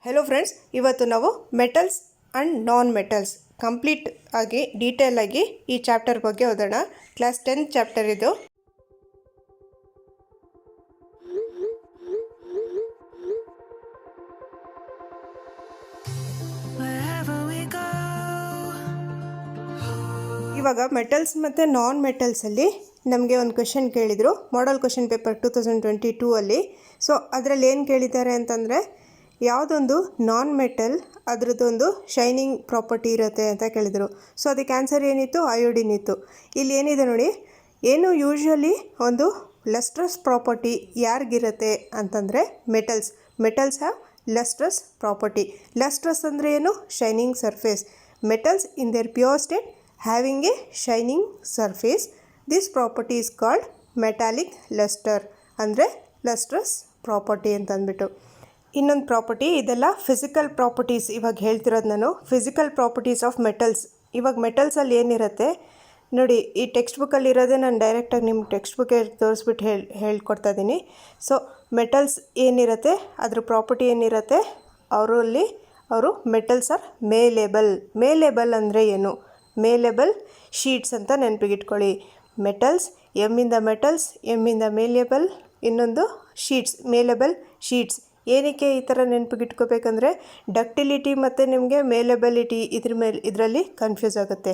Hello friends, ಇವತ್ತು ನಾವು metals and non metals complete ಆಗಿ ಡೀಟೇಲ್ ಆಗಿ ಈ ಚಾಪ್ಟರ್ ಬಗ್ಗೆ ಓದೋಣ. ಕ್ಲಾಸ್ 10 ಚಾಪ್ಟರ್ ಇದು. ಇವಾಗ ಮೆಟಲ್ಸ್ ಮತ್ತು ನಾನ್ ಮೆಟಲ್ಸಲ್ಲಿ ನಮಗೆ ಒಂದು ಕ್ವೆಶನ್ ಕೇಳಿದರು, ಮಾಡಲ್ ಕ್ವೆಶನ್ ಪೇಪರ್ 2022 ಅಲ್ಲಿ. ಸೊ ಅದರಲ್ಲಿ ಏನು ಕೇಳಿದ್ದಾರೆ ಅಂತಂದರೆ, ಯಾವುದೊಂದು ನಾನ್ ಮೆಟಲ್ ಅದರದ್ದೊಂದು ಶೈನಿಂಗ್ ಪ್ರಾಪರ್ಟಿ ಇರುತ್ತೆ ಅಂತ ಕೇಳಿದರು. ಸೊ ಅದಕ್ಕೆ ಆನ್ಸರ್ ಏನಿತ್ತು? ಅಯೋಡಿನ್ ಇತ್ತು. ಇಲ್ಲಿ ಏನಿದೆ ನೋಡಿ, ಏನು ಯೂಶ್ವಲಿ ಒಂದು ಲಸ್ಟ್ರಸ್ ಪ್ರಾಪರ್ಟಿ ಯಾರಿಗಿರುತ್ತೆ ಅಂತಂದರೆ ಮೆಟಲ್ಸ್ ಹ್ಯಾವ್ ಲಸ್ಟ್ರಸ್ ಪ್ರಾಪರ್ಟಿ. ಲಸ್ಟ್ರಸ್ ಅಂದರೆ ಏನು? Shining surface. Metals in their pure state having a shining surface. This property is called metallic luster, ಅಂದರೆ lustrous ಪ್ರಾಪರ್ಟಿ ಅಂತ ಅಂದ್ಬಿಟ್ಟು. ಇನ್ನೊಂದು ಪ್ರಾಪರ್ಟಿ, ಇದೆಲ್ಲ ಫಿಸಿಕಲ್ ಪ್ರಾಪರ್ಟೀಸ್. ಇವಾಗ ಹೇಳ್ತಿರೋದು ನಾನು ಫಿಸಿಕಲ್ ಪ್ರಾಪರ್ಟೀಸ್ ಆಫ್ ಮೆಟಲ್ಸ್. ಇವಾಗ ಮೆಟಲ್ಸಲ್ಲಿ ಏನಿರುತ್ತೆ ನೋಡಿ, ಈ ಟೆಕ್ಸ್ಟ್ ಬುಕ್ಕಲ್ಲಿ ಇರೋದೇ ನಾನು ಡೈರೆಕ್ಟಾಗಿ ನಿಮ್ಮ ಟೆಕ್ಸ್ಟ್ ಬುಕ್ಕೇ ತೋರಿಸ್ಬಿಟ್ಟು ಹೇಳ್ಕೊಡ್ತಾ ಇದ್ದೀನಿ. ಸೊ ಮೆಟಲ್ಸ್ ಏನಿರುತ್ತೆ, ಅದ್ರ ಪ್ರಾಪರ್ಟಿ ಏನಿರುತ್ತೆ, ಅವರು ಮೆಟಲ್ಸ್ ಆರ್ ಮೇಲೇಬಲ್ ಅಂದರೆ ಏನು? ಮೇಲೇಬಲ್ ಶೀಟ್ಸ್ ಅಂತ ನೆನಪಿಗಿಟ್ಕೊಳ್ಳಿ. ಮೆಟಲ್ಸ್, ಎಮ್ಮಿಂದ ಮೆಟಲ್ಸ್, ಎಮ್ಮಿಂದ ಮೇಲೇಬಲ್, ಇನ್ನೊಂದು ಶೀಟ್ಸ್, ಮೇಲೇಬಲ್ ಶೀಟ್ಸ್. ಏನಕ್ಕೆ ಈ ಥರ ನೆನಪಿಗಿಟ್ಕೋಬೇಕಂದ್ರೆ ಡಕ್ಟಿಲಿಟಿ ಮತ್ತು ನಿಮಗೆ ಮೇಲೇಬಲಿಟಿ ಇದರಲ್ಲಿ ಕನ್ಫ್ಯೂಸ್ ಆಗುತ್ತೆ.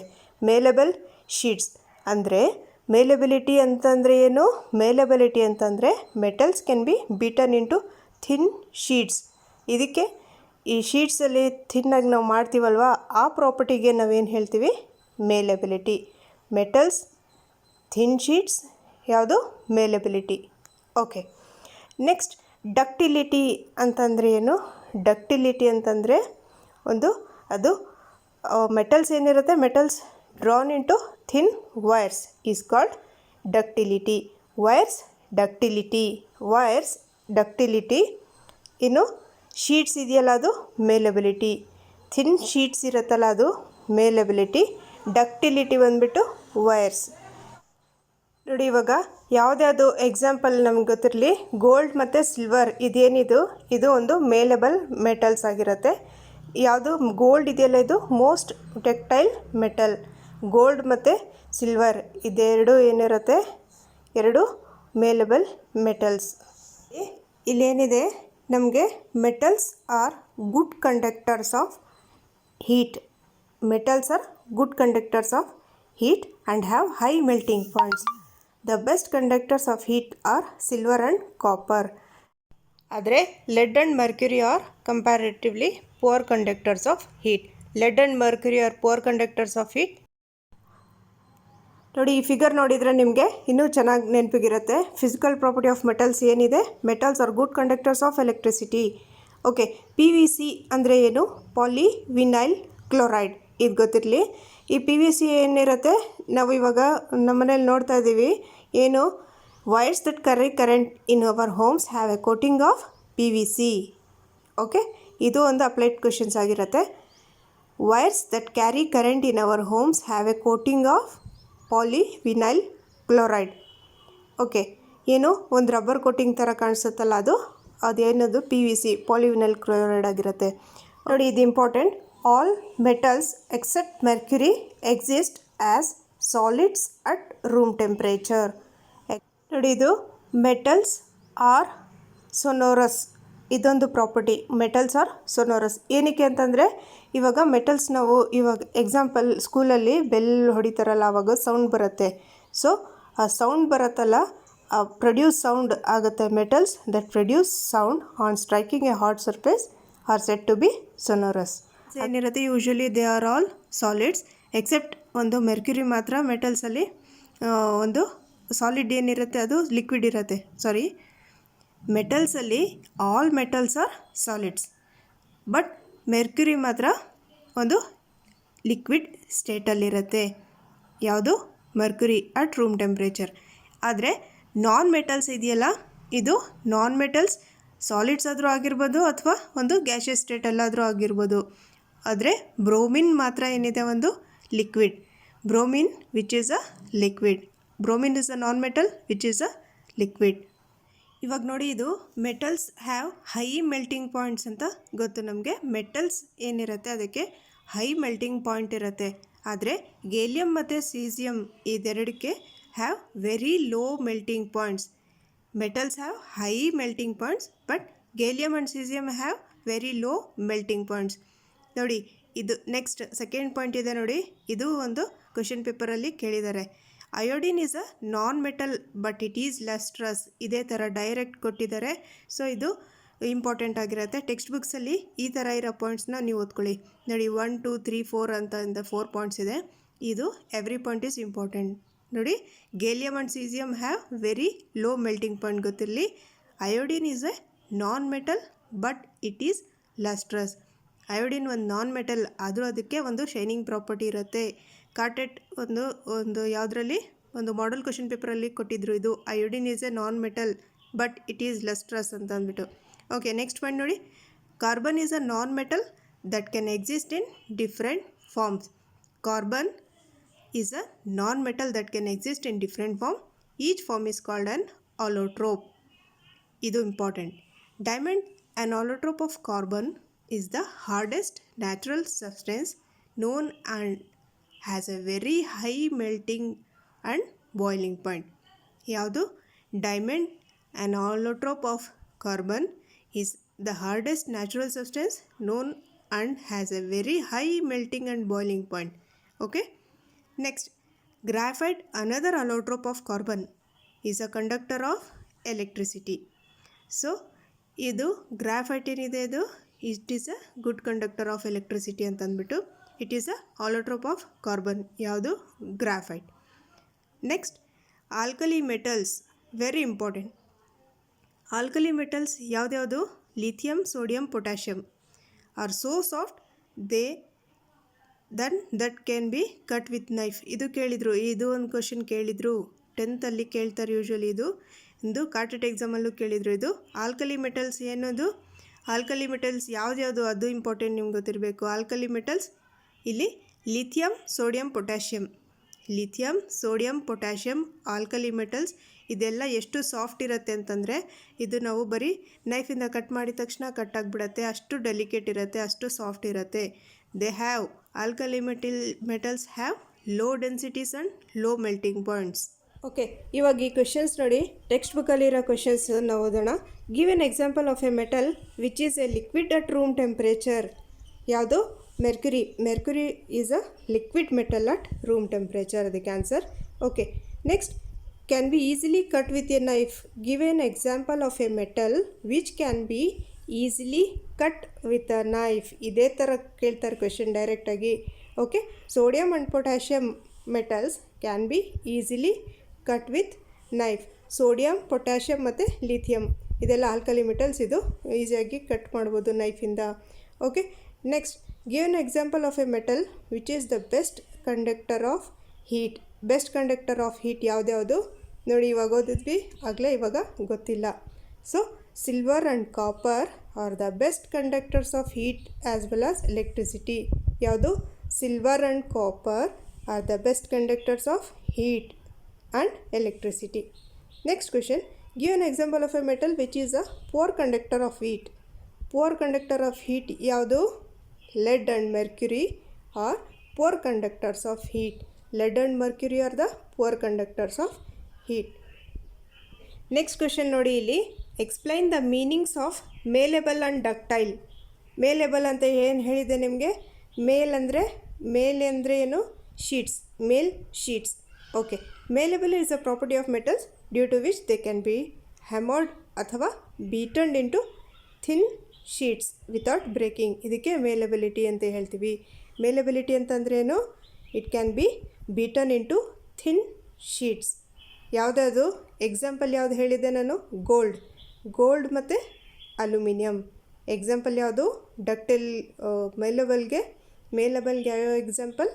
ಮೇಲೇಬಲ್ ಶೀಟ್ಸ್ ಅಂದರೆ ಮೇಲೇಬಿಲಿಟಿ ಅಂತಂದರೆ ಏನು? ಮೇಲೇಬಲಿಟಿ ಅಂತಂದರೆ metals can B beaten into thin sheets. ಇದಕ್ಕೆ ಈ ಶೀಟ್ಸಲ್ಲಿ ಥಿನ್ನಾಗಿ ನಾವು ಮಾಡ್ತೀವಲ್ವ, ಆ ಪ್ರಾಪರ್ಟಿಗೆ ನಾವೇನು ಹೇಳ್ತೀವಿ? ಮೇಲೇಬಿಲಿಟಿ. ಮೆಟಲ್ಸ್, ಥಿನ್ ಶೀಟ್ಸ್, ಯಾವುದು? ಮೇಲೇಬಿಲಿಟಿ. ಓಕೆ, ನೆಕ್ಸ್ಟ್ ಡಕ್ಟಿಲಿಟಿ ಅಂತಂದರೆ ಏನು? ಡಕ್ಟಿಲಿಟಿ ಅಂತಂದರೆ ಅದು ಮೆಟಲ್ಸ್ ಏನಿರುತ್ತೆ, metals drawn into thin wires is called ductility. Wires ductility. ಇನ್ನು ಶೀಟ್ಸ್ ಇದೆಯಲ್ಲ, ಅದು ಮೇಲೇಬಿಲಿಟಿ. ಥಿನ್ ಶೀಟ್ಸ್ ಇರುತ್ತಲ್ಲ, ಅದು ಮೇಲೇಬಿಲಿಟಿ. ಡಕ್ಟಿಲಿಟಿ ಬಂದುಬಿಟ್ಟು ವೈರ್ಸ್. ನೋಡಿ, ಇವಾಗ ಯಾವುದ್ಯಾವುದು ಎಕ್ಸಾಂಪಲ್ ನಮ್ಗೆ ಗೊತ್ತಿರಲಿ. ಗೋಲ್ಡ್ ಮತ್ತು ಸಿಲ್ವರ್ ಇದು ಒಂದು ಮೇಲೇಬಲ್ ಮೆಟಲ್ಸ್ ಆಗಿರುತ್ತೆ. ಯಾವುದು ಗೋಲ್ಡ್ ಇದೆಯಲ್ಲ, ಇದು ಮೋಸ್ಟ್ ಟೆಕ್ಟೈಲ್ ಮೆಟಲ್. ಗೋಲ್ಡ್ ಮತ್ತು ಸಿಲ್ವರ್ ಇದೆರಡು ಏನಿರುತ್ತೆ, ಎರಡು ಮೇಲೇಬಲ್ ಮೆಟಲ್ಸ್. ಇಲ್ಲೇನಿದೆ ನಮಗೆ, metals are good conductors of heat. Metals are good conductors of heat and have high melting points. The best conductors of heat are silver and copper. ಆದರೆ lead and mercury are comparatively poor conductors of heat. Lead and mercury are poor conductors of heat. ನೋಡಿ, ಈ figure ನೋಡಿದರೆ ನಿಮಗೆ ಇನ್ನೂ ಚೆನ್ನಾಗಿ ನೆನಪಿಗಿರುತ್ತೆ. Physical property of metals ಏನಿದೆ? Metals are good conductors of electricity. Okay, PVC ಅಂದರೆ ಏನು? Polyvinyl chloride. ಇದು ಗೊತ್ತಿರಲಿ. ಈ PVC ಏನಿರುತ್ತೆ, ನಾವು ಇವಾಗ ನಮ್ಮನೇಲಿ ನೋಡ್ತಾ ಇದ್ದೀವಿ. ಏನು? Wires that carry current in our homes have a coating of PVC. Okay, ಇದು ಒಂದು ಅಪ್ಲೈಡ್ ಕ್ವೆಶನ್ಸ್ ಆಗಿರುತ್ತೆ. Wires that carry current in our homes have a coating of polyvinyl chloride. Okay, ಏನು? ಒಂದು ರಬ್ಬರ್ ಕೋಟಿಂಗ್ ಥರ ಕಾಣಿಸುತ್ತಲ್ಲ, ಅದೇನದು? PVC, polyvinyl chloride ಆಗಿರುತ್ತೆ. ನೋಡಿ, ಇದು important. All metals except mercury exist as solids at room temperature. ನೋಡಿ, ಇದು ಮೆಟಲ್ಸ್ ಆರ್ ಸೊನೋರಸ್. ಇದೊಂದು ಪ್ರಾಪರ್ಟಿ, ಮೆಟಲ್ಸ್ ಆರ್ ಸೊನೋರಸ್. ಏನಕ್ಕೆ ಅಂತಂದರೆ, ಇವಾಗ ಮೆಟಲ್ಸ್ ನಾವು ಇವಾಗ ಎಕ್ಸಾಂಪಲ್ ಸ್ಕೂಲಲ್ಲಿ ಬೆಲ್ ಹೊಡಿತಾರಲ್ಲ, ಆವಾಗ ಸೌಂಡ್ ಬರುತ್ತೆ. ಸೊ ಆ ಸೌಂಡ್ ಬರುತ್ತಲ್ಲ, ಪ್ರೊಡ್ಯೂಸ್ ಸೌಂಡ್ ಆಗುತ್ತೆ. Metals that produce sound on striking a hot surface are said to be sonorous. ಏನಿರುತ್ತೆ, usually they are all solids except ಒಂದು ಮೆರ್ಕ್ಯುರಿ ಮಾತ್ರ ಮೆಟಲ್ಸಲ್ಲಿ ಒಂದು ಸಾಲಿಡ್ ಏನಿರುತ್ತೆ, ಅದು ಲಿಕ್ವಿಡ್ ಇರುತ್ತೆ. ಮೆಟಲ್ಸಲ್ಲಿ all metals are solids, but mercury ಮಾತ್ರ ಒಂದು ಲಿಕ್ವಿಡ್ ಸ್ಟೇಟಲ್ಲಿರುತ್ತೆ. ಯಾವುದು? Mercury at room temperature. ಆದರೆ ನಾನ್ ಮೆಟಲ್ಸ್ ಇದೆಯಲ್ಲ, ಇದು ನಾನ್ ಮೆಟಲ್ಸ್ ಸಾಲಿಡ್ಸ್ ಆದರೂ ಆಗಿರ್ಬೋದು ಅಥವಾ ಒಂದು ಗ್ಯಾಷಿಯಸ್ ಸ್ಟೇಟಲ್ಲಾದರೂ ಆಗಿರ್ಬೋದು. ಆದರೆ ಬ್ರೋಮಿನ್ ಮಾತ್ರ ಏನಿದೆ, ಒಂದು liquid. Bromine which is a liquid. Bromine is a non metal which is a liquid. ಇವಾಗ ನೋಡಿ, ಇದು metals have high melting points ಅಂತ ಗೊತ್ತು ನಮಗೆ. ಮೆಟಲ್ಸ್ ಏನಿರುತ್ತೆ ಅದಕ್ಕೆ ಹೈ ಮೆಲ್ಟಿಂಗ್ ಪಾಯಿಂಟ್ ಇರುತ್ತೆ. ಆದರೆ ಗೇಲಿಯಂ ಮತ್ತು ಸೀಸಿಯಂ ಇದೆರಡಕ್ಕೆ have very low melting points. Metals have high melting points but gallium and caesium have very low melting points. ನೋಡಿ, ಇದು ನೆಕ್ಸ್ಟ್ ಸೆಕೆಂಡ್ ಪಾಯಿಂಟ್ ಇದೆ ನೋಡಿ. ಇದು ಒಂದು ಕ್ವೆಶನ್ ಪೇಪರಲ್ಲಿ ಕೇಳಿದ್ದಾರೆ. Iodine is a non metal but it is lustrous. ಇದೇ ಥರ ಡೈರೆಕ್ಟ್ ಕೊಟ್ಟಿದ್ದಾರೆ. ಸೊ ಇದು ಇಂಪಾರ್ಟೆಂಟ್ ಆಗಿರುತ್ತೆ. ಟೆಕ್ಸ್ಟ್ ಬುಕ್ಸಲ್ಲಿ ಈ ಥರ ಇರೋ ಪಾಯಿಂಟ್ಸ್ನ ನೀವು ಓದ್ಕೊಳ್ಳಿ. ನೋಡಿ, 1 2 3 4 ಅಂತ 4 ಪಾಯಿಂಟ್ಸ್ ಇದೆ. ಇದು ಎವ್ರಿ ಪಾಯಿಂಟ್ ಈಸ್ ಇಂಪಾರ್ಟೆಂಟ್. ನೋಡಿ, gallium and caesium have very low melting point ಗೊತ್ತಿರಲಿ. Iodine is a non metal but it is lustrous. Iodine ಒಂದು ನಾನ್ ಮೆಟಲ್ ಆದರೂ ಅದಕ್ಕೆ ಒಂದು ಶೈನಿಂಗ್ ಪ್ರಾಪರ್ಟಿ ಇರುತ್ತೆ. ಕಾರ್ಟೆಟ್ ಒಂದು ಯಾವುದರಲ್ಲಿ ಒಂದು ಮಾಡೆಲ್ ಕ್ವೆಶನ್ ಪೇಪರಲ್ಲಿ ಕೊಟ್ಟಿದ್ರು. ಇದು iodine is a non metal but it is lustrous ಅಂತ ಅಂದ್ಬಿಟ್ಟು. ಓಕೆ, ನೆಕ್ಸ್ಟ್ ಪಾಯಿಂಟ್ ನೋಡಿ. Carbon is a non metal that can exist in different forms. Carbon is a non metal that can exist in different form. Each form is called an allotrope. ಇದು important. Diamond an allotrope of carbon is the hardest natural substance known and has a very high melting and boiling point. ಯಾವುದು? Diamond an allotrope of carbon is the hardest natural substance known and has a very high melting and boiling point. Okay, next, graphite, another allotrope of carbon, is a conductor of electricity. So ಇದು graphite ಏನಿದೆ, ಇದು it is a good conductor of electricity ಅಂತ ಅಂದ್ಬಿಟ್ಟು it is a allotrope of carbon. ಯಾವುದು? Graphite. Next, alkali metals, very important. Alkali metals ಯಾವುದ್ಯಾವುದು? Lithium, sodium, potassium are so soft that can be cut with knife. ಇದು ಕೇಳಿದರು, ಇದು ಒಂದು question ಕೇಳಿದರು 10th ಕೇಳ್ತಾರೆ ಯೂಶ್ವಲಿ. ಇದು ಒಂದು ಕಾರ್ಟೆಟ್ ಎಕ್ಸಾಮಲ್ಲೂ ಕೇಳಿದರು. ಇದು ಆಲ್ಕಲಿ ಮೆಟಲ್ಸ್ ಏನದು? ಆಲ್ಕಲಿ ಮೆಟಲ್ಸ್ ಯಾವ್ದ್ಯಾವುದು ಅದು ಇಂಪಾರ್ಟೆಂಟ್, ನಿಮ್ಗೆ ಗೊತ್ತಿರಬೇಕು. ಆಲ್ಕಲಿ ಮೆಟಲ್ಸ್ ಇಲ್ಲಿ lithium, sodium, potassium. Lithium, sodium, potassium alkali metals. ಇದೆಲ್ಲ ಎಷ್ಟು ಸಾಫ್ಟ್ ಇರುತ್ತೆ ಅಂತಂದರೆ ಇದು ನಾವು ಬರೀ ನೈಫಿಂದ ಕಟ್ ಮಾಡಿದ ತಕ್ಷಣ ಕಟ್ ಆಗಿಬಿಡತ್ತೆ. ಅಷ್ಟು ಡೆಲಿಕೇಟ್ ಇರುತ್ತೆ, ಅಷ್ಟು ಸಾಫ್ಟ್ ಇರುತ್ತೆ. They have alkali metals have low densities and low melting points. Okay, ಇವಾಗ ಈ ಕ್ವೆಶನ್ಸ್ ನೋಡಿ, ಟೆಕ್ಸ್ಟ್ ಬುಕ್ಕಲ್ಲಿರೋ ಕ್ವೆಶನ್ಸ್ ನಾವು ಓದೋಣ. Give an example of a metal which is a liquid at room temperature. ಯಾವುದು? Mercury. Mercury is a liquid metal at room temperature, ಅದಕ್ಕೆ answer. Okay, next, can be easily cut with a knife. Give an example of a metal which can be easily cut with a knife. ಇದೇ ಥರ ಕೇಳ್ತಾರೆ question ಡೈರೆಕ್ಟಾಗಿ. Okay, sodium and potassium metals can be easily cut with knife. Sodium, potassium ಮತ್ತು lithium ಇದೆಲ್ಲ alkali metals. ಇದು ಈಸಿಯಾಗಿ cut ಮಾಡ್ಬೋದು ನೈಫಿಂದ. Okay, next, give an example of a metal which is the best conductor of heat. Best conductor of heat ಯಾವುದ್ಯಾವುದು ನೋಡಿ, ಇವಾಗ ಓದಿದ್ವಿ ಆಗಲೇ, ಇವಾಗ ಗೊತ್ತಿಲ್ಲ. So silver and copper are the best conductors of heat as well as electricity. ಯಾವುದು? Silver and copper are the best conductors of heat and electricity. Next question, give an example of a metal which is a poor conductor of heat. Poor conductor of heat ಯಾವುದು? lead and mercury are poor conductors of heat. lead and mercury are the poor conductors of heat. Next question ನೋಡಿ, ಇಲ್ಲಿ explain the meanings of malleable and ductile. malleable ಅಂತ ಏನು ಹೇಳಿದೆ ನಿಮಗೆ? ಮೇಲ್ ಅಂದರೆ ಏನು? ಶೀಟ್ಸ್, ಮೇಲ್ sheets. Okay, malleable is a property of metals due to which they can be hammered ಅಥವಾ beaten into thin sheets without breaking. ಇದಕ್ಕೆ malleability ಅಂತ ಹೇಳ್ತೀವಿ. malleability ಅಂತಂದ್ರೆ ಏನು? It can be beaten into thin sheets. ಯಾವುದಾದ್ರು example ಯಾವುದು ಹೇಳಿದೆ ನಾನು? ಗೋಲ್ಡ್ ಮತ್ತು ಅಲ್ಯೂಮಿನಿಯಂ. ಎಕ್ಸಾಂಪಲ್ ಯಾವುದು? ಡಕ್ಟೈಲ್. ಮೇಲೆಬಲ್ಗೆ ಯಾವ example?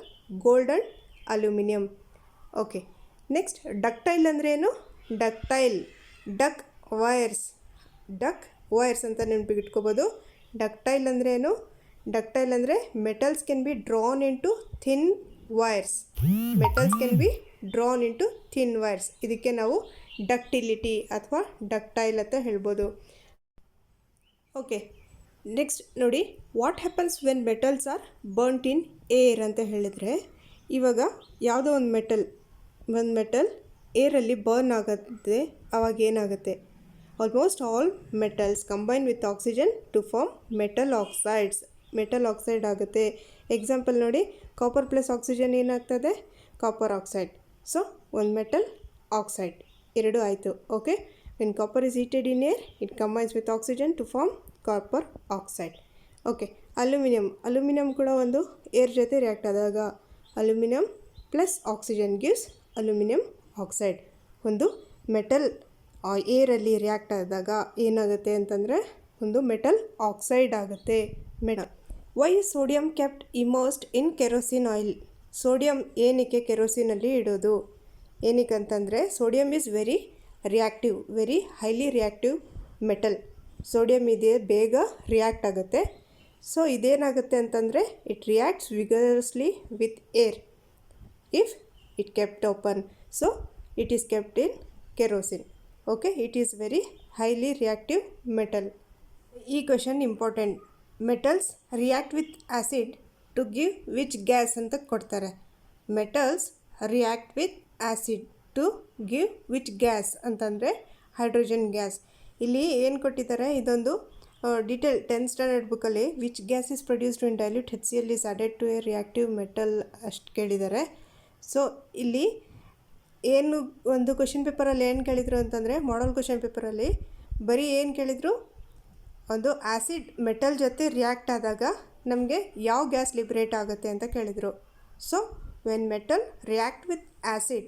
Gold and aluminium. Okay, next, ductile ಅಂದರೆ ಏನು? ಡಕ್ ವೈರ್ಸ್ ಅಂತ ನೆನಪಿಗಿಟ್ಕೋಬೋದು. ಡಕ್ಟೈಲ್ ಅಂದರೆ ಏನು? ಡಕ್ಟೈಲ್ ಅಂದರೆ metals can be drawn into thin wires. ಇದಕ್ಕೆ ನಾವು ಡಕ್ಟಿಲಿಟಿ ಅಥವಾ ಡಕ್ಟೈಲ್ ಅಂತ ಹೇಳ್ಬೋದು. ಓಕೆ, ನೆಕ್ಸ್ಟ್ ನೋಡಿ, what happens when metals are burnt in air ಅಂತ ಹೇಳಿದರೆ, ಇವಾಗ ಯಾವುದೋ ಒಂದು ಮೆಟಲ್ ಏರಲ್ಲಿ ಬರ್ನ್ ಆಗುತ್ತೆ, ಅವಾಗ ಏನಾಗುತ್ತೆ? Almost all metals combine with oxygen to form metal oxide ಆಗುತ್ತೆ. ಎಕ್ಸಾಂಪಲ್ ನೋಡಿ, ಕಾಪರ್ ಪ್ಲಸ್ ಆಕ್ಸಿಜನ್ ಏನಾಗ್ತದೆ? Copper oxide. ಸೊ ಒಂದು ಮೆಟಲ್ ಆಕ್ಸೈಡ್, ಎರಡು ಆಯಿತು. Okay, when copper is heated in air it combines with oxygen to form copper oxide. Okay, aluminium ಕೂಡ ಒಂದು air ಜೊತೆ react ಆದಾಗ aluminium plus oxygen gives aluminium oxide. ಒಂದು metal ಏರಲ್ಲಿ react ಆದಾಗ ಏನಾಗುತ್ತೆ ಅಂತಂದರೆ ಒಂದು ಮೆಟಲ್ ಆಕ್ಸೈಡ್ ಆಗುತ್ತೆ. Y sodium kept immersed in kerosene oil? Sodium ಏನಕ್ಕೆ ಕೆರೋಸಿನಲ್ಲಿ ಇಡೋದು? ಏನಕ್ಕಂತಂದರೆ sodium is very highly reactive metal. Sodium ಇದೆ ಬೇಗ ರಿಯಾಕ್ಟ್ ಆಗುತ್ತೆ. ಸೊ ಇದೇನಾಗುತ್ತೆ ಅಂತಂದರೆ it reacts vigorously with air if it kept open. So it is kept in kerosene. Okay, it is very highly reactive metal. ಈ question important. Metals react with acid to give which gas ಅಂತ ಕೊಡ್ತಾರೆ. Metals react with acid to give which gas ಅಂತಂದರೆ hydrogen gas. ಇಲ್ಲಿ ಏನು ಕೊಟ್ಟಿದ್ದಾರೆ, ಇದೊಂದು detail 10th standard ಬುಕ್ಕಲ್ಲಿ which gas is produced in dilute HCl is added to a reactive metal ಅಷ್ಟು ಕೇಳಿದ್ದಾರೆ. ಸೊ ಇಲ್ಲಿ ಏನು ಒಂದು ಕ್ವೆಶನ್ ಪೇಪರಲ್ಲಿ ಏನು ಕೇಳಿದರು ಅಂತಂದರೆ, ಮಾಡಲ್ ಕ್ವೆಶನ್ ಪೇಪರಲ್ಲಿ ಬರೀ ಏನು ಕೇಳಿದರು, ಒಂದು ಆ್ಯಸಿಡ್ ಮೆಟಲ್ ಜೊತೆ ರಿಯಾಕ್ಟ್ ಆದಾಗ ನಮಗೆ ಯಾವ ಗ್ಯಾಸ್ ಲಿಬ್ರೇಟ್ ಆಗುತ್ತೆ ಅಂತ ಕೇಳಿದರು. So when metal react with acid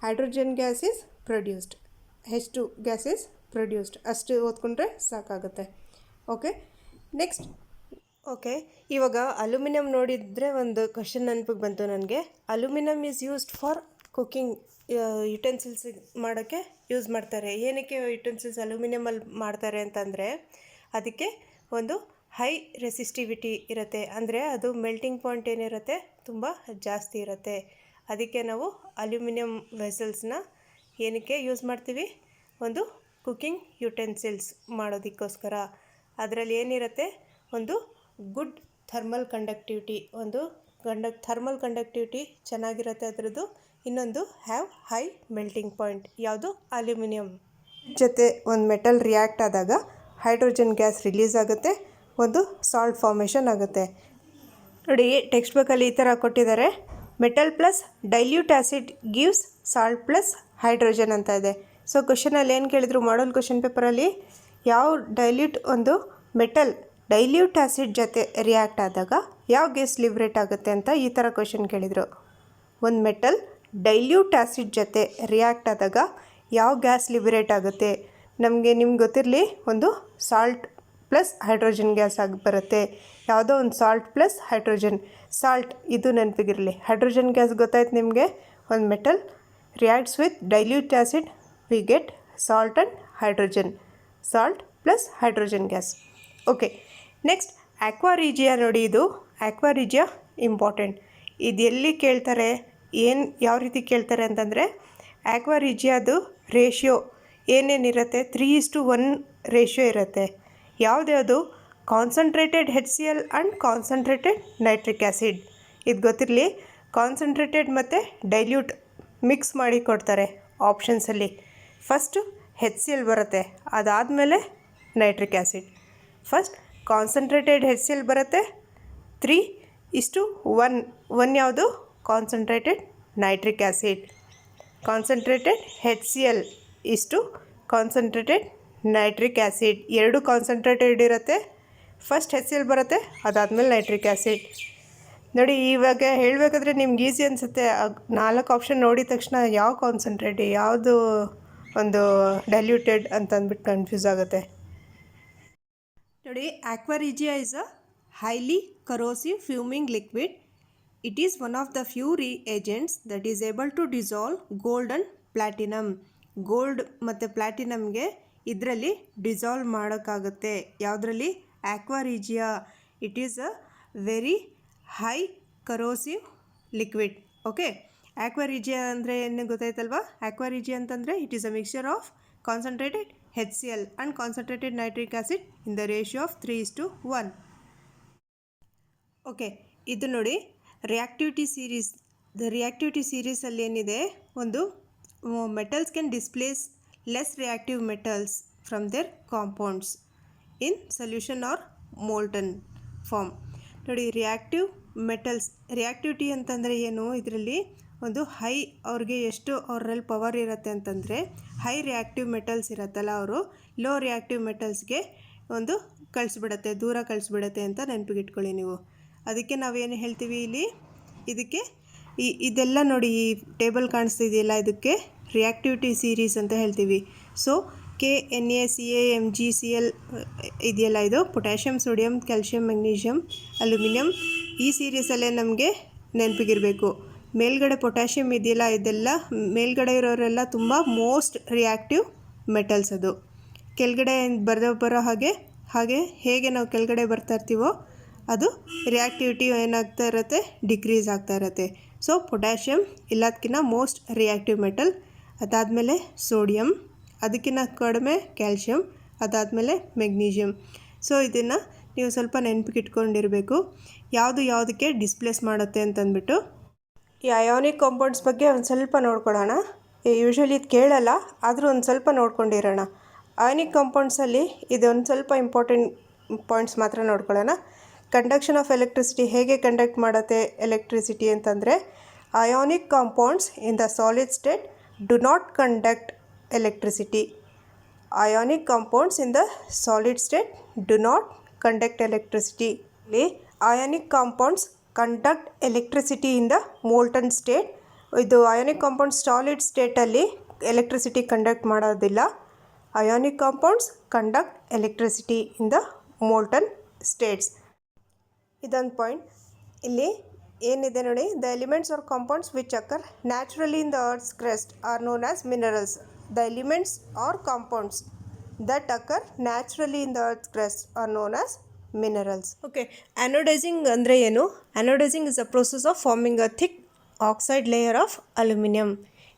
hydrogen gas is produced, H2 gas is produced. ಅಷ್ಟು ಓದ್ಕೊಂಡ್ರೆ ಸಾಕಾಗುತ್ತೆ. Okay, next. ಓಕೆ, ಇವಾಗ ಅಲ್ಯೂಮಿನಿಯಂ ನೋಡಿದರೆ ಒಂದು ಕ್ವೆಶನ್ ನೆನಪಿಗೆ ಬಂತು ನನಗೆ. Aluminium is used for cooking utensils ಮಾಡೋಕ್ಕೆ ಯೂಸ್ ಮಾಡ್ತಾರೆ. ಏನಕ್ಕೆ ಯುಟೆನ್ಸಿಲ್ಸ್ ಅಲ್ಯೂಮಿನಿಯಮಲ್ಲಿ ಮಾಡ್ತಾರೆ ಅಂತಂದರೆ ಅದಕ್ಕೆ ಒಂದು ಹೈ ರೆಸಿಸ್ಟಿವಿಟಿ ಇರುತ್ತೆ, ಅಂದರೆ ಅದು ಮೆಲ್ಟಿಂಗ್ ಪಾಯಿಂಟ್ ಏನಿರುತ್ತೆ ತುಂಬ ಜಾಸ್ತಿ ಇರುತ್ತೆ. ಅದಕ್ಕೆ ನಾವು ಅಲ್ಯೂಮಿನಿಯಂ ವೆಸಲ್ಸ್ನ ಏನಕ್ಕೆ ಯೂಸ್ ಮಾಡ್ತೀವಿ? ಒಂದು ಕುಕ್ಕಿಂಗ್ ಯುಟೆನ್ಸಿಲ್ಸ್ ಮಾಡೋದಕ್ಕೋಸ್ಕರ. ಅದರಲ್ಲಿ ಏನಿರುತ್ತೆ, ಒಂದು good thermal conductivity, thermal conductivity ಚೆನ್ನಾಗಿರುತ್ತೆ ಅದರದ್ದು. ಇನ್ನೊಂದು ಹ್ಯಾವ್ ಹೈ ಮೆಲ್ಟಿಂಗ್ ಪಾಯಿಂಟ್. ಯಾವುದು? ಅಲ್ಯೂಮಿನಿಯಂ ಜೊತೆ ಒಂದು ಮೆಟಲ್ ರಿಯಾಕ್ಟ್ ಆದಾಗ ಹೈಡ್ರೋಜನ್ ಗ್ಯಾಸ್ ರಿಲೀಸ್ ಆಗುತ್ತೆ, ಒಂದು ಸಾಲ್ಟ್ ಫಾರ್ಮೇಷನ್ ಆಗುತ್ತೆ. ನೋಡಿ, ಟೆಕ್ಸ್ಟ್ ಬುಕ್ಕಲ್ಲಿ ಈ ಥರ ಕೊಟ್ಟಿದ್ದಾರೆ. Metal plus dilute acid gives salt plus hydrogen ಅಂತ ಇದೆ. ಸೊ ಕ್ವೆಶನಲ್ಲಿ ಏನು ಕೇಳಿದರು, ಮಾಡಲ್ ಕ್ವೆಶನ್ ಪೇಪರಲ್ಲಿ ಯಾವ ಒಂದು ಮೆಟಲ್ ಡೈಲ್ಯೂಟ್ ಆ್ಯಸಿಡ್ ಜೊತೆ ರಿಯಾಕ್ಟ್ ಆದಾಗ ಯಾವ ಗ್ಯಾಸ್ ಲಿಬ್ರೇಟ್ ಆಗುತ್ತೆ ಅಂತ ಈ ಥರ ಕ್ವೆಶನ್ ಕೇಳಿದರು. ಒಂದು ಮೆಟಲ್ ಡೈಲ್ಯೂಟ್ ಆ್ಯಸಿಡ್ ಜೊತೆ ರಿಯಾಕ್ಟ್ ಆದಾಗ ಯಾವ ಗ್ಯಾಸ್ ಲಿಬ್ರೇಟ್ ಆಗುತ್ತೆ? ನಿಮ್ಗೆ ಗೊತ್ತಿರಲಿ, ಒಂದು ಸಾಲ್ಟ್ ಪ್ಲಸ್ ಹೈಡ್ರೋಜನ್ ಗ್ಯಾಸ್ ಆಗಿ ಬರುತ್ತೆ. ಯಾವುದೋ ಒಂದು ಸಾಲ್ಟ್ ಪ್ಲಸ್ ಹೈಡ್ರೋಜನ್. ಸಾಲ್ಟ್ ಇದು ನೆನಪಿಗಿರಲಿ. ಹೈಡ್ರೋಜನ್ ಗ್ಯಾಸ್ ಗೊತ್ತಾಯ್ತು ನಿಮಗೆ. ಒಂದು metal reacts with dilute acid we get salt and hydrogen. Salt plus hydrogen gas. Okay, next aqua regia. ನೋಡಿ, ಇದು ಆಕ್ವಾ ರೀಜಿಯಾ ಇಂಪಾರ್ಟೆಂಟ್. ಇದು ಎಲ್ಲಿ ಕೇಳ್ತಾರೆ, ಯಾವ ರೀತಿ ಕೇಳ್ತಾರೆ ಅಂತಂದರೆ, ಆಕ್ವಾ ರೀಜಿಯಾದು ರೇಷಿಯೋ ಏನೇನಿರುತ್ತೆ? 3:1 ರೇಷಿಯೋ ಇರುತ್ತೆ. ಯಾವುದ್ಯಾವುದು? Concentrated HCl and concentrated nitric acid. ಇದು ಗೊತ್ತಿರಲಿ. ಕಾನ್ಸಂಟ್ರೇಟೆಡ್ ಮತ್ತು ಡೈಲ್ಯೂಟ್ ಮಿಕ್ಸ್ ಮಾಡಿ ಕೊಡ್ತಾರೆ ಆಪ್ಷನ್ಸಲ್ಲಿ. ಫಸ್ಟು HCl ಬರುತ್ತೆ, ಅದಾದಮೇಲೆ nitric acid. First concentrated HCl ಬರುತ್ತೆ, 3:1 ಯಾವುದು? Concentrated nitric acid. Concentrated HCl concentrated nitric acid. ಎರಡು ಕಾನ್ಸಂಟ್ರೇಟೆಡ್ ಇರುತ್ತೆ. ಫಸ್ಟ್ HCl ಬರುತ್ತೆ, ಅದಾದಮೇಲೆ ನೈಟ್ರಿಕ್ ಆ್ಯಸಿಡ್. ನೋಡಿ, ಇವಾಗ ಹೇಳಬೇಕಾದ್ರೆ ನಿಮ್ಗೆ ಈಸಿ ಅನಿಸುತ್ತೆ. 4 ಆಪ್ಷನ್ ನೋಡಿದ ತಕ್ಷಣ ಯಾವ ಕಾನ್ಸಂಟ್ರೇಟ್ ಯಾವುದು ಒಂದು ಡೈಲ್ಯೂಟೆಡ್ ಅಂತಂದ್ಬಿಟ್ಟು ಕನ್ಫ್ಯೂಸ್ ಆಗುತ್ತೆ. ನೋಡಿ, aqua regia is a highly corrosive fuming liquid. It is one of the few reagents that is able to dissolve gold and platinum. Gold ಮತ್ತು ಪ್ಲಾಟಿನಮ್ಗೆ ಇದರಲ್ಲಿ ಡಿಸಾಲ್ವ್ ಮಾಡೋಕ್ಕಾಗುತ್ತೆ. ಯಾವುದರಲ್ಲಿ? Aqua regia. It is a very high corrosive liquid. Okay, aqua regia ಅಂದರೆ ಏನು ಗೊತ್ತಾಯ್ತಲ್ವಾ? Aqua regia ಅಂತಂದರೆ it is a mixture of concentrated HCl and concentrated nitric acid in the ratio of 3:1. Okay, ಇದು ನೋಡಿ ರಿಯಾಕ್ಟಿವಿಟಿ ಸೀರೀಸ್. ದ ರಿಯಾಕ್ಟಿವಿಟಿ ಸೀರೀಸಲ್ಲಿ ಏನಿದೆ, ಒಂದು metals can displace less reactive metals from their compounds in solution or molten form. ನೋಡಿ, reactive metals, reactivity ಅಂತಂದರೆ ಏನು, ಇದರಲ್ಲಿ ಒಂದು ಹೈ ಅವ್ರಿಗೆ ಎಷ್ಟು ಅವರಲ್ಲಿ ಪವರ್ ಇರುತ್ತೆ ಅಂತಂದರೆ, ಹೈ ರಿಯಾಕ್ಟಿವ್ ಮೆಟಲ್ಸ್ ಇರುತ್ತಲ್ಲ, ಅವರು ಲೋ ರಿಯಾಕ್ಟಿವ್ ಮೆಟಲ್ಸ್ಗೆ ಒಂದು ಕಳಿಸ್ಬಿಡತ್ತೆ, ದೂರ ಕಳಿಸ್ಬಿಡತ್ತೆ ಅಂತ ನೆನಪಿಗಿಟ್ಕೊಳ್ಳಿ ನೀವು. ಅದಕ್ಕೆ ನಾವೇನು ಹೇಳ್ತೀವಿ ಇಲ್ಲಿ, ಇದಕ್ಕೆ ಇದೆಲ್ಲ ನೋಡಿ, ಈ ಟೇಬಲ್ ಕಾಣಿಸ್ತಿದೆಯಲ್ಲ, ಇದಕ್ಕೆ ರಿಯಾಕ್ಟಿವಿಟಿ ಸೀರೀಸ್ ಅಂತ ಹೇಳ್ತೀವಿ. ಸೊ KNaCaMgCl ಇದೆಯಲ್ಲ, ಇದು potassium, sodium, calcium, magnesium, aluminium. ಈ ಸೀರೀಸಲ್ಲೇ ನಮಗೆ ನೆನಪಿಗಿರಬೇಕು. ಮೇಲ್ಗಡೆ ಪೊಟ್ಯಾಷಿಯಮ್ ಇದೆಯಲ್ಲ, ಇದೆಲ್ಲ ಮೇಲ್ಗಡೆ ಇರೋರೆಲ್ಲ ತುಂಬ ಮೋಸ್ಟ್ ರಿಯಾಕ್ಟಿವ್ ಮೆಟಲ್ಸ್. ಅದು ಕೆಳಗಡೆ ಬರೋ ಹಾಗೆ ಹೇಗೆ ನಾವು ಕೆಳಗಡೆ ಬರ್ತಾ ಇರ್ತೀವೋ ಅದು ರಿಯಾಕ್ಟಿವಿಟಿ ಏನಾಗ್ತಾ ಇರುತ್ತೆ, ಡಿಕ್ರೀಸ್ ಆಗ್ತಾ ಇರುತ್ತೆ. ಸೊ ಪೊಟ್ಯಾಷಿಯಮ್ ಎಲ್ಲದಕ್ಕಿಂತ ಮೋಸ್ಟ್ ರಿಯಾಕ್ಟಿವ್ ಮೆಟಲ್. ಅದಾದಮೇಲೆ ಸೋಡಿಯಂ, ಅದಕ್ಕಿಂತ ಕಡಿಮೆ ಕ್ಯಾಲ್ಶಿಯಮ್, ಅದಾದಮೇಲೆ ಮೆಗ್ನೀಷಿಯಮ್. ಸೊ ಇದನ್ನು ನೀವು ಸ್ವಲ್ಪ ನೆನಪಿಗಿಟ್ಕೊಂಡಿರಬೇಕು, ಯಾವುದಕ್ಕೆ ಡಿಸ್ಪ್ಲೇಸ್ ಮಾಡುತ್ತೆ ಅಂತಂದ್ಬಿಟ್ಟು. ಈ ಅಯಾನಿಕ್ ಕಾಂಪೌಂಡ್ಸ್ ಬಗ್ಗೆ ಒಂದು ಸ್ವಲ್ಪ ನೋಡ್ಕೊಳ್ಳೋಣ. ಯೂಶ್ವಲಿ ಇದು ಕೇಳಲ್ಲ, ಆದರೂ ಒಂದು ಸ್ವಲ್ಪ ನೋಡ್ಕೊಂಡಿರೋಣ. ಅಯಾನಿಕ್ ಕಾಂಪೌಂಡ್ಸಲ್ಲಿ ಇದೊಂದು ಸ್ವಲ್ಪ ಇಂಪಾರ್ಟೆಂಟ್ ಪಾಯಿಂಟ್ಸ್ ಮಾತ್ರ ನೋಡ್ಕೊಳ್ಳೋಣ. ಕಂಡಕ್ಷನ್ ಆಫ್ ಎಲೆಕ್ಟ್ರಿಸಿಟಿ ಹೇಗೆ ಕಂಡಕ್ಟ್ ಮಾಡುತ್ತೆ ಎಲೆಕ್ಟ್ರಿಸಿಟಿ ಅಂತಂದರೆ, ionic compounds in the solid state do not conduct electricity. Ionic compounds in the solid state do not conduct electricity. ಇಲ್ಲಿ ionic compounds conduct electricity in the molten state. ಇದು ionic compounds ಸಾಲಿಡ್ ಸ್ಟೇಟಲ್ಲಿ electricity conduct ಮಾಡೋದಿಲ್ಲ. Ionic compounds conduct electricity in the molten states. ಇದೊಂದು point. ಇಲ್ಲಿ ಏನಿದೆ ನೋಡಿ, the elements or compounds which occur naturally in the earth's crust are known as minerals. The elements or compounds that occur naturally in the earth's crust are known as minerals. Okay, anodising ಅಂದರೆ ಏನು? Anodising is a process of forming a thick oxide layer of aluminium.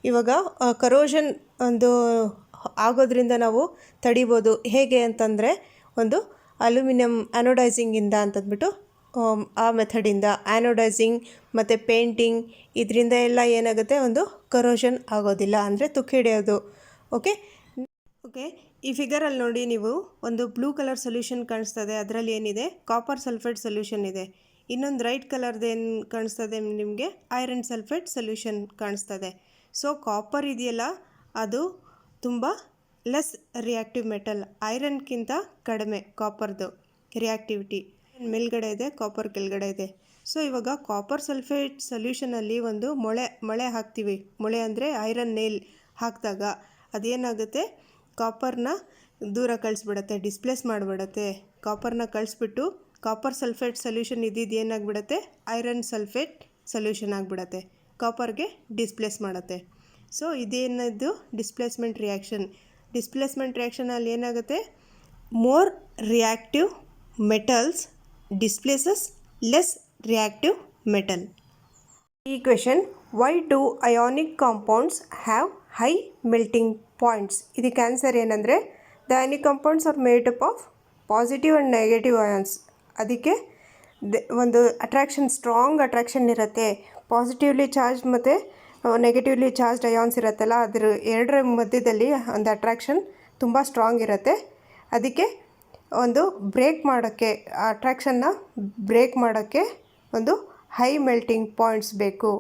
ಇವಾಗ corrosion ಒಂದು ಆಗೋದ್ರಿಂದ ನಾವು ತಡಿಬೋದು. ಹೇಗೆ ಅಂತಂದರೆ, ಒಂದು ಅಲ್ಯೂಮಿನಿಯಂ ಆ್ಯನೋಡೈಸಿಂಗಿಂದ ಅಂತಂದ್ಬಿಟ್ಟು ಆ ಮೆಥಡಿಂದ ಆ್ಯನೋಡೈಸಿಂಗ್ ಮತ್ತು ಪೇಂಟಿಂಗ್ ಇದರಿಂದ ಎಲ್ಲ ಏನಾಗುತ್ತೆ, ಒಂದು ಕರೋಷನ್ ಆಗೋದಿಲ್ಲ, ಅಂದರೆ ತುಕ್ಕು ಹಿಡಿಯೋದು. ಓಕೆ, ಈ ಫಿಗರಲ್ಲಿ ನೋಡಿ ನೀವು, ಒಂದು ಬ್ಲೂ ಕಲರ್ ಸೊಲ್ಯೂಷನ್ ಕಾಣಿಸ್ತದೆ. ಅದರಲ್ಲಿ ಏನಿದೆ, ಕಾಪರ್ ಸಲ್ಫೇಟ್ ಸೊಲ್ಯೂಷನ್ ಇದೆ. ಇನ್ನೊಂದು ರೈಟ್ ಕಲರ್ದೇನು ಕಾಣಿಸ್ತದೆ ನಿಮಗೆ, ಐರನ್ ಸಲ್ಫೇಟ್ ಸೊಲ್ಯೂಷನ್ ಕಾಣಿಸ್ತದೆ. ಸೊ ಕಾಪರ್ ಇದೆಯಲ್ಲ, ಅದು ತುಂಬ ಲೆಸ್ ರಿಯಾಕ್ಟಿವ್ ಮೆಟಲ್. ಐರನ್ಗಿಂತ ಕಡಿಮೆ ಕಾಪರ್ದು ರಿಯಾಕ್ಟಿವಿಟಿ. ಮೇಲ್ಗಡೆ ಇದೆ, ಕಾಪರ್ ಕೆಳಗಡೆ ಇದೆ. ಸೊ ಇವಾಗ ಕಾಪರ್ ಸಲ್ಫೇಟ್ ಸೊಲ್ಯೂಷನಲ್ಲಿ ಒಂದು ಮೊಳೆ ಹಾಕ್ತೀವಿ. ಮೊಳೆ ಅಂದರೆ ಐರನ್ ನೇಲ್ ಹಾಕಿದಾಗ ಅದೇನಾಗುತ್ತೆ, ಕಾಪರ್ನ ದೂರ ಕಳಿಸ್ಬಿಡತ್ತೆ, ಡಿಸ್ಪ್ಲೇಸ್ ಮಾಡಿಬಿಡತ್ತೆ. ಕಾಪರ್ನ ಕಳಿಸ್ಬಿಟ್ಟು ಕಾಪರ್ ಸಲ್ಫೇಟ್ ಸೊಲ್ಯೂಷನ್ ಏನಾಗ್ಬಿಡತ್ತೆ, ಐರನ್ ಸಲ್ಫೇಟ್ ಸೊಲ್ಯೂಷನ್ ಆಗಿಬಿಡತ್ತೆ, ಕಾಪರ್ಗೆ ಡಿಸ್ಪ್ಲೇಸ್ ಮಾಡುತ್ತೆ. ಸೊ ಇದೇನದು ಡಿಸ್ಪ್ಲೇಸ್ಮೆಂಟ್ ರಿಯಾಕ್ಷನ್. ಡಿಸ್ಪ್ಲೇಸ್ಮೆಂಟ್ ರಿಯಾಕ್ಷನಲ್ಲಿ ಏನಾಗುತ್ತೆ, more reactive metals displaces less reactive metal. ಈ question, why do ionic compounds have high melting points? ಇದಕ್ಕೆ ಆನ್ಸರ್ ಏನಂದರೆ, the ionic compounds are made up of positive and negative ions. ಅದಕ್ಕೆ ಒಂದು attraction, strong attraction ಇರುತ್ತೆ. Positively charge ಮತ್ತು negatively charged ions ಇರುತ್ತಲ್ಲ, ಅದರ ಎರಡರ ಮಧ್ಯದಲ್ಲಿ ಒಂದು ಅಟ್ರಾಕ್ಷನ್ ತುಂಬ ಸ್ಟ್ರಾಂಗ್ ಇರುತ್ತೆ. ಅದಕ್ಕೆ ಒಂದು ಬ್ರೇಕ್ ಮಾಡೋಕ್ಕೆ, ಅಟ್ರಾಕ್ಷನ್ನ ಬ್ರೇಕ್ ಮಾಡೋಕ್ಕೆ ಒಂದು ಹೈ ಮೆಲ್ಟಿಂಗ್ ಪಾಯಿಂಟ್ಸ್ ಬೇಕು.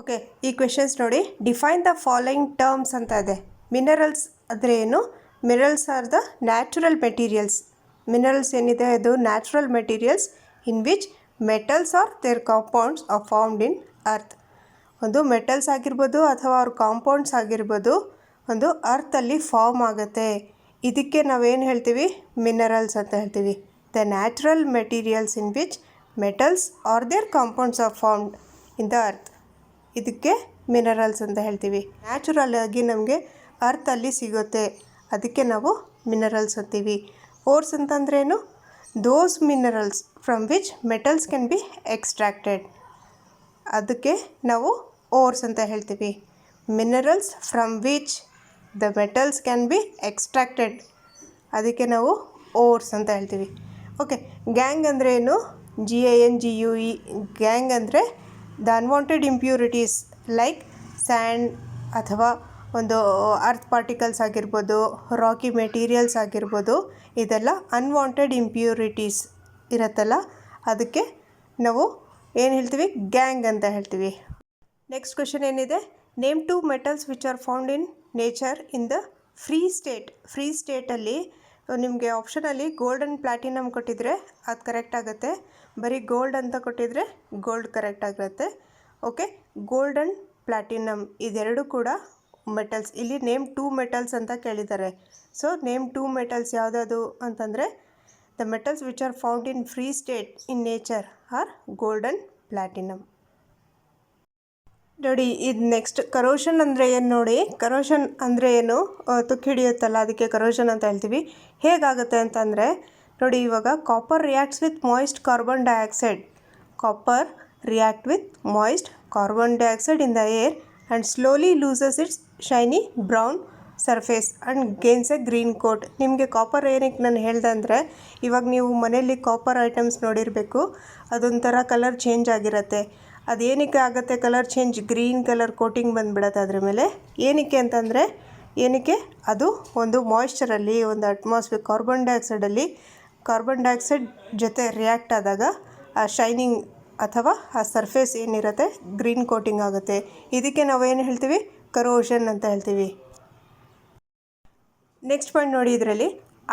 ಓಕೆ, ಈ ಕ್ವೆಶನ್ಸ್ ನೋಡಿ, ಡಿಫೈನ್ ದ ಫಾಲೋಯಿಂಗ್ ಟರ್ಮ್ಸ್ ಅಂತ ಇದೆ. ಮಿನರಲ್ಸ್ ಅಂದರೆ ಏನು? Minerals are the natural materials. Minerals ಏನಿದೆ, ಅದು natural materials in which metals are there compounds R formed in earth. ಒಂದು ಮೆಟಲ್ಸ್ ಆಗಿರ್ಬೋದು ಅಥವಾ ಅವ್ರ ಕಾಂಪೌಂಡ್ಸ್ ಆಗಿರ್ಬೋದು, ಒಂದು ಅರ್ಥಲ್ಲಿ ಫಾರ್ಮ್ ಆಗುತ್ತೆ. ಇದಕ್ಕೆ ನಾವೇನು ಹೇಳ್ತೀವಿ, ಮಿನರಲ್ಸ್ ಅಂತ ಹೇಳ್ತೀವಿ. The natural materials in which metals are there compounds R formed in the earth. ಇದಕ್ಕೆ ಮಿನರಲ್ಸ್ ಅಂತ ಹೇಳ್ತೀವಿ. ನ್ಯಾಚುರಲ್ ಆಗಿ ನಮಗೆ ಅರ್ಥಲ್ಲಿ ಸಿಗುತ್ತೆ, ಅದಕ್ಕೆ ನಾವು ಮಿನರಲ್ಸ್ ಅಂತೀವಿ. ಓರ್ಸ್ ಅಂತಂದ್ರೇನು? Those minerals from which metals can be extracted. ಅದಕ್ಕೆ ನಾವು ಓರ್ಸ್ ಅಂತ ಹೇಳ್ತೀವಿ. Minerals from which the metals can be extracted, ಅದಕ್ಕೆ ನಾವು ಓರ್ಸ್ ಅಂತ ಹೇಳ್ತೀವಿ. ಓಕೆ, ಗ್ಯಾಂಗ್ ಅಂದರೆ ಏನು? GANGUE. ಗ್ಯಾಂಗ್ ಅಂದರೆ the unwanted impurities like sand ಅಥವಾ ಒಂದು ಅರ್ತ್ ಪಾರ್ಟಿಕಲ್ಸ್ ಆಗಿರ್ಬೋದು, ರಾಕಿ ಮೆಟೀರಿಯಲ್ಸ್ ಆಗಿರ್ಬೋದು, ಇದೆಲ್ಲ ಅನ್ವಾಂಟೆಡ್ ಇಂಪ್ಯೂರಿಟೀಸ್ ಇರುತ್ತಲ್ಲ, ಅದಕ್ಕೆ ನಾವು ಏನು ಹೇಳ್ತೀವಿ? ಗ್ಯಾಂಗ್ ಅಂತ ಹೇಳ್ತೀವಿ. ನೆಕ್ಸ್ಟ್ ಕ್ವೆಶನ್ ಏನಿದೆ? Name 2 metals which are found in nature in the free state. Free ಸ್ಟೇಟಲ್ಲಿ ನಿಮಗೆ ಆಪ್ಷನಲ್ಲಿ ಗೋಲ್ಡ್ ಆ್ಯಂಡ್ ಪ್ಲಾಟಿನಮ್ ಕೊಟ್ಟಿದ್ರೆ ಅದು ಕರೆಕ್ಟ್ ಆಗುತ್ತೆ, ಬರೀ ಗೋಲ್ಡ್ ಅಂತ ಕೊಟ್ಟಿದ್ರೆ ಗೋಲ್ಡ್ ಕರೆಕ್ಟ್ ಆಗುತ್ತೆ. ಓಕೆ, ಗೋಲ್ಡ್ ಆ್ಯಂಡ್ ಪ್ಲಾಟಿನಮ್ ಇದೆರಡು ಕೂಡ ಮೆಟಲ್ಸ್. ಇಲ್ಲಿ ನೇಮ್ 2 ಮೆಟಲ್ಸ್ ಅಂತ ಕೇಳಿದ್ದಾರೆ. ಸೊ ನೇಮ್ 2 ಮೆಟಲ್ಸ್ ಯಾವುದದು ಅಂತಂದರೆ the metals which are found in free state in nature are gold and platinum. ನೋಡಿ, ಇದು ನೆಕ್ಸ್ಟ್ ಕರೋಷನ್ ಅಂದರೆ ಏನು ನೋಡಿ. ಕರೋಷನ್ ಅಂದರೆ ಏನು? ತುಕ್ಕು ಹಿಡಿಯುತ್ತಲ್ಲ, ಅದಕ್ಕೆ ಕರೋಷನ್ ಅಂತ ಹೇಳ್ತೀವಿ. ಹೇಗಾಗುತ್ತೆ ಅಂತಂದರೆ ನೋಡಿ, ಇವಾಗ copper reacts with moist carbon dioxide. Copper react with moist carbon dioxide in the air and slowly loses its shiny brown surface and gains a green coat. ನಿಮಗೆ ಕಾಪರ್ ಏನಕ್ಕೆ ನಾನು ಹೇಳ್ದೆ ಅಂದರೆ, ಇವಾಗ ನೀವು ಮನೆಯಲ್ಲಿ ಕಾಪರ್ ಐಟಮ್ಸ್ ನೋಡಿರಬೇಕು, ಅದೊಂಥರ ಕಲರ್ ಚೇಂಜ್ ಆಗಿರುತ್ತೆ. ಅದೇನಕ್ಕೆ ಆಗುತ್ತೆ colour change? Green colour coating ಬಂದುಬಿಡುತ್ತೆ ಅದ್ರ ಮೇಲೆ. ಏನಕ್ಕೆ ಅಂತಂದರೆ, ಏನಕ್ಕೆ? ಅದು ಒಂದು ಮಾಯ್ಶ್ಚರಲ್ಲಿ, ಒಂದು ಅಟ್ಮಾಸ್ಫಿಯರ್ ಕಾರ್ಬನ್ ಡೈಆಕ್ಸೈಡ್ ಜೊತೆ ರಿಯಾಕ್ಟ್ ಆದಾಗ ಆ ಶೈನಿಂಗ್ ಅಥವಾ ಆ ಸರ್ಫೇಸ್ ಏನಿರುತ್ತೆ ಗ್ರೀನ್ ಕೋಟಿಂಗ್ ಆಗುತ್ತೆ. ಇದಕ್ಕೆ ನಾವು ಏನು ಹೇಳ್ತೀವಿ? ಕರೋಷನ್ ಅಂತ ಹೇಳ್ತೀವಿ. ನೆಕ್ಸ್ಟ್ ಪಾಯಿಂಟ್ ನೋಡಿ, ಇದರಲ್ಲಿ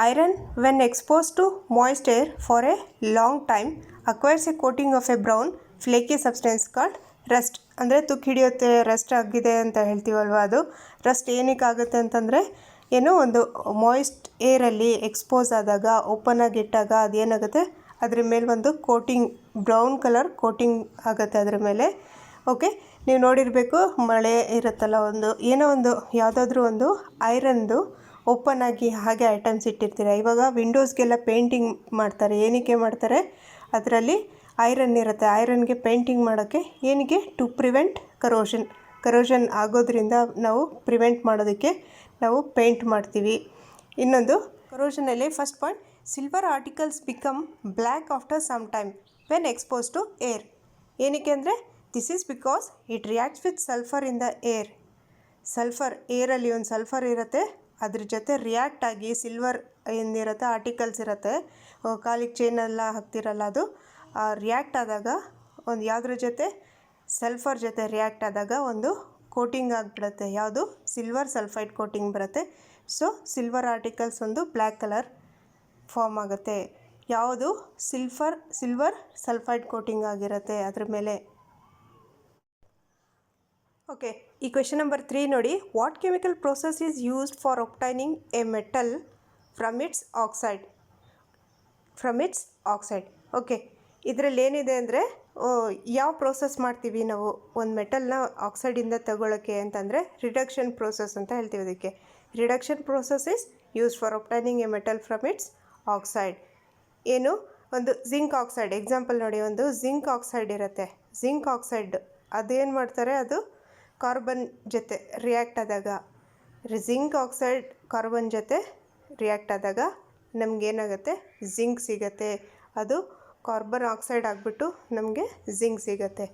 iron when expose to moist air for a long time acquires a coating of a brown flaky substance called rust. ಅಂದರೆ ತುಕ್ಕು ಹಿಡಿಯುತ್ತೆ, ರಸ್ಟ್ ಆಗಿದೆ ಅಂತ ಹೇಳ್ತೀವಲ್ವ, ಅದು ರಸ್ಟ್ ಏನಕ್ಕೆ ಆಗುತ್ತೆ ಅಂತಂದರೆ ಏನು, ಒಂದು ಮಾಯ್ಸ್ಟ್ ಏರಲ್ಲಿ ಎಕ್ಸ್ಪೋಸ್ ಆದಾಗ, ಓಪನ್ ಆಗಿ ಇಟ್ಟಾಗ ಅದೇನಾಗುತ್ತೆ, ಅದ್ರ ಮೇಲೆ ಒಂದು ಕೋಟಿಂಗ್, ಬ್ರೌನ್ ಕಲರ್ ಕೋಟಿಂಗ್ ಆಗುತ್ತೆ ಅದ್ರ ಮೇಲೆ. ಓಕೆ, ನೀವು ನೋಡಿರಬೇಕು, ಮಳೆ ಇರುತ್ತಲ್ಲ, ಏನೋ ಒಂದು ಯಾವುದಾದ್ರೂ ಒಂದು ಐರನ್ದು ಓಪನ್ ಆಗಿ ಹಾಗೆ ಐಟಮ್ಸ್ ಇಟ್ಟಿರ್ತೀರ. ಇವಾಗ ವಿಂಡೋಸ್ಗೆಲ್ಲ ಪೇಂಟಿಂಗ್ ಮಾಡ್ತಾರೆ. ಏನಕ್ಕೆ ಮಾಡ್ತಾರೆ? ಅದರಲ್ಲಿ ಐರನ್ ಇರುತ್ತೆ. ಐರನ್ಗೆ ಪೇಂಟಿಂಗ್ ಮಾಡೋಕ್ಕೆ ಏನಕ್ಕೆ? ಟು ಪ್ರಿವೆಂಟ್ ಕರೋಷನ್ ಆಗೋದ್ರಿಂದ ನಾವು ಪ್ರಿವೆಂಟ್ ಮಾಡೋದಕ್ಕೆ ನಾವು ಪೇಂಟ್ ಮಾಡ್ತೀವಿ. ಇನ್ನೊಂದು ಕರೋಷನಲ್ಲಿ first point, silver articles become black after some time when expose to air. ಏನಕ್ಕೆ ಅಂದರೆ this is because it reacts with sulphur in the air. Sulphur, ಏರಲ್ಲಿ ಒಂದು ಸಲ್ಫರ್ ಇರುತ್ತೆ, ಅದ್ರ ಜೊತೆ ರಿಯಾಕ್ಟ್ ಆಗಿ ಸಿಲ್ವರ್ ಏನಿರುತ್ತೆ ಆರ್ಟಿಕಲ್ಸ್ ಇರುತ್ತೆ, ಕಾಲಿಗೆ ಚೈನೆಲ್ಲ ಹಾಕ್ತಿರಲ್ಲ, ಅದು ರಿಯಾಕ್ಟ್ ಆದಾಗ ಒಂದು ಯಾವುದ್ರ ಜೊತೆ, ಸಲ್ಫರ್ ಜೊತೆ ರಿಯಾಕ್ಟ್ ಆದಾಗ ಒಂದು ಕೋಟಿಂಗ್ ಆಗಿಬಿಡುತ್ತೆ. ಯಾವುದು? ಸಿಲ್ವರ್ ಸಲ್ಫೈಡ್ ಕೋಟಿಂಗ್ ಬರುತ್ತೆ. ಸೊ ಸಿಲ್ವರ್ ಆರ್ಟಿಕಲ್ಸ್ ಒಂದು ಬ್ಲ್ಯಾಕ್ ಕಲರ್ ಫಾರ್ಮ್ ಆಗುತ್ತೆ. ಯಾವುದು? ಸಿಲ್ವರ್ ಸಲ್ಫೈಡ್ ಕೋಟಿಂಗ್ ಆಗಿರುತ್ತೆ ಅದ್ರ ಮೇಲೆ. ಓಕೆ, ಈ ಕ್ವೆಶನ್ ನಂಬರ್ 3 ನೋಡಿ. What chemical process is used for obtaining A metal from its oxide? Okay, ಇದರಲ್ಲಿ ಏನಿದೆ ಅಂದರೆ, ಯಾವ ಪ್ರೋಸೆಸ್ ಮಾಡ್ತೀವಿ ನಾವು ಒಂದು ಮೆಟಲ್ನ ಆಕ್ಸೈಡಿಂದ ತಗೊಳ್ಳೋಕ್ಕೆ ಅಂತಂದರೆ ರಿಡಕ್ಷನ್ ಪ್ರೋಸೆಸ್ ಅಂತ ಹೇಳ್ತೀವಿ. ಅದಕ್ಕೆ reduction process is used for obtaining A metal from its oxide. ಏನು? ಒಂದು ಜಿಂಕ್ ಆಕ್ಸೈಡ್ ಎಕ್ಸಾಂಪಲ್ ನೋಡಿ. ಒಂದು ಜಿಂಕ್ ಆಕ್ಸೈಡ್ ಇರುತ್ತೆ. ಜಿಂಕ್ ಆಕ್ಸೈಡ್ ಅದೇನು ಮಾಡ್ತಾರೆ, ಅದು ಕಾರ್ಬನ್ ಜೊತೆ ರಿಯಾಕ್ಟ್ ಆದಾಗ, ಜಿಂಕ್ ಆಕ್ಸೈಡ್ ಕಾರ್ಬನ್ ಜೊತೆ ರಿಯಾಕ್ಟ್ ಆದಾಗ ನಮಗೇನಾಗುತ್ತೆ? ಜಿಂಕ್ ಸಿಗುತ್ತೆ. ಅದು ಕಾರ್ಬನ್ ಆಕ್ಸೈಡ್ ಆಗಿಬಿಟ್ಟು ನಮಗೆ ಜಿಂಕ್ ಸಿಗುತ್ತೆ.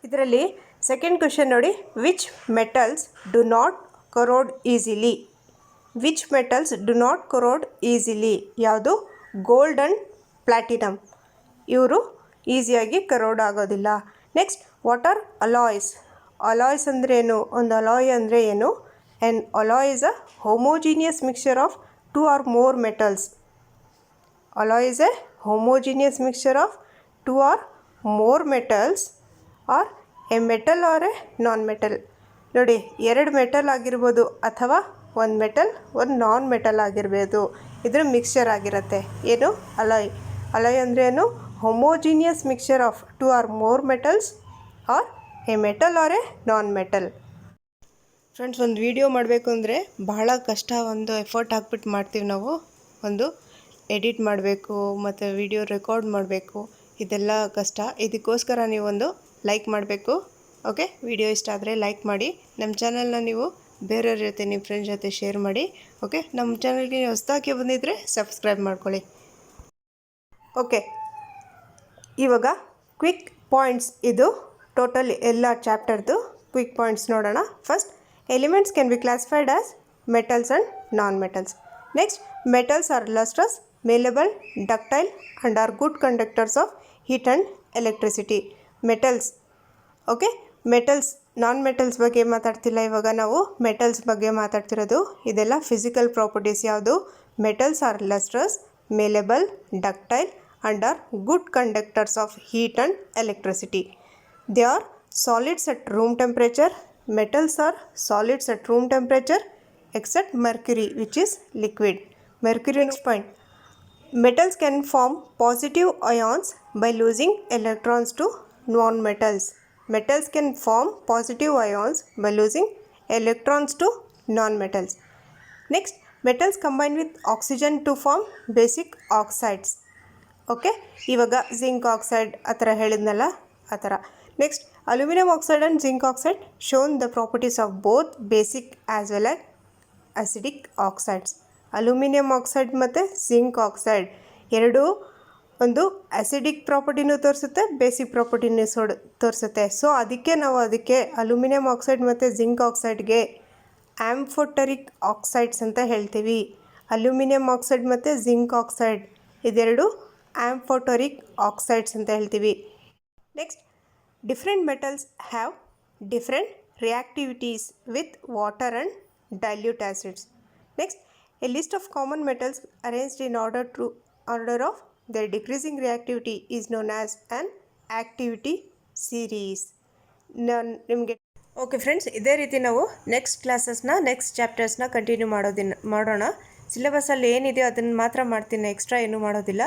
ಇದರಲ್ಲಿ ಸೆಕೆಂಡ್ ಕ್ವೆಶನ್ ನೋಡಿ. Which metals do not corrode easily? Which metals do not corrode easily? ಯಾವುದು? Gold and platinum. ಇವರು ಈಸಿಯಾಗಿ ಕರೋಡ್ ಆಗೋದಿಲ್ಲ. Next, what are alloys? Alloys ಅಂದರೆ ಏನು? ಒಂದು ಅಲಾಯ್ ಅಂದರೆ ಏನು? An alloy is a homogeneous mixture of 2 or more metals. Alloy is a homogeneous mixture of 2 or more metals or a metal or a non-metal. ನೋಡಿ, 2 metal ಆಗಿರ್ಬೋದು ಅಥವಾ ಒಂದು metal ಒಂದು ನಾನ್ ಮೆಟಲ್ ಆಗಿರ್ಬೋದು, ಇದ್ರ ಮಿಕ್ಸ್ಚರ್ ಆಗಿರುತ್ತೆ. ಏನು? ಅಲಾಯ್. ಅಲಾಯ್ ಅಂದರೆ ಏನು? Homogeneous mixture of 2 or more metals or a metal or a non-metal. Friends, ಒಂದು ವಿಡಿಯೋ ಮಾಡಬೇಕು ಅಂದರೆ ಬಹಳ ಕಷ್ಟ, ಒಂದು ಎಫರ್ಟ್ ಹಾಕ್ಬಿಟ್ಟು ಮಾಡ್ತೀವಿ ನಾವು. ಒಂದು ಎಡಿಟ್ ಮಾಡಬೇಕು ಮತ್ತು ವಿಡಿಯೋ ರೆಕಾರ್ಡ್ ಮಾಡಬೇಕು, ಇದೆಲ್ಲ ಕಷ್ಟ. ಇದಕ್ಕೋಸ್ಕರ ನೀವೊಂದು ಲೈಕ್ ಮಾಡಬೇಕು. ಓಕೆ, ವಿಡಿಯೋ ಇಷ್ಟ ಆದರೆ ಲೈಕ್ ಮಾಡಿ. ನಮ್ಮ ಚಾನಲ್ನ ನೀವು ಬೇರೆಯವ್ರ ಜೊತೆ ನಿಮ್ಮ ಫ್ರೆಂಡ್ಸ್ ಜೊತೆ ಶೇರ್ ಮಾಡಿ. ಓಕೆ, ನಮ್ಮ ಚಾನಲ್ಗೆ ಹೊಸದಾಗಿ ಬಂದಿದ್ದರೆ ಸಬ್ಸ್ಕ್ರೈಬ್ ಮಾಡ್ಕೊಳ್ಳಿ. ಓಕೆ, ಇವಾಗ ಕ್ವಿಕ್ ಪಾಯಿಂಟ್ಸ್, ಇದು ಟೋಟಲ್ ಎಲ್ಲ ಚಾಪ್ಟರ್ದು ಕ್ವಿಕ್ ಪಾಯಿಂಟ್ಸ್ ನೋಡೋಣ. First, elements can be classified as metals and non metals. Next, metals are lustrous, malleable, ductile and are good conductors of heat and electricity. Metals, okay, metals, non metals ಬಗ್ಗೆ ಮಾತಾಡ್ತಿಲ್ಲ. ಇವಾಗ ನಾವು metals ಬಗ್ಗೆ ಮಾತಾಡ್ತಿರೋದು. ಇದೆಲ್ಲ physical properties. ಯಾವುದು? Metals are lustrous, malleable, ductile and are good conductors of heat and electricity. They are solids at room temperature. Metals are solids at room temperature except mercury, which is liquid. Mercury. Next point, metals can form positive ions by losing electrons to non-metals. Metals can form positive ions by losing electrons to non-metals. Next, metals combine with oxygen to form basic oxides. Okay, ಇವಾಗ zinc oxide ಆ ಥರ ಹೇಳಿದ್ನಲ್ಲ, ಆ ಥರ. Next, aluminium oxide and zinc oxide shown the properties of both basic as well as acidic oxides. Aluminium oxide ಮತ್ತು zinc oxide ಎರಡೂ ಒಂದು acidic ಪ್ರಾಪರ್ಟಿನೂ ತೋರಿಸುತ್ತೆ, ಬೇಸಿಕ್ ಪ್ರಾಪರ್ಟಿನೂ ತೋರಿಸುತ್ತೆ. ಸೊ ಅದಕ್ಕೆ ನಾವು ಅಲ್ಯೂಮಿನಿಯಂ ಆಕ್ಸೈಡ್ ಮತ್ತು ಜಿಂಕ್ ಆಕ್ಸೈಡ್ಗೆ ಆಂಫೋಟರಿಕ್ ಆಕ್ಸೈಡ್ಸ್ ಅಂತ ಹೇಳ್ತೀವಿ. ಅಲ್ಯೂಮಿನಿಯಂ ಆಕ್ಸೈಡ್ ಮತ್ತು ಜಿಂಕ್ ಆಕ್ಸೈಡ್ ಇದೆರಡು ಆಂಫೋಟರಿಕ್ ಆಕ್ಸೈಡ್ಸ್ ಅಂತ ಹೇಳ್ತೀವಿ. Next, different metals have different reactivities with water and dilute acids. Next, a list of common metals arranged in order of their decreasing reactivity is known as an activity series. ನಿಮಗೆ okay friends, ಇದೇ ರೀತಿ ನಾವು next ಚಾಪ್ಟರ್ಸ್ನ continue ಮಾಡೋಣ. ಸಿಲೆಬಸಲ್ಲಿ ಏನಿದೆಯೋ ಅದನ್ನು ಮಾತ್ರ ಮಾಡ್ತೀನಿ, extra ಏನೂ ಮಾಡೋದಿಲ್ಲ.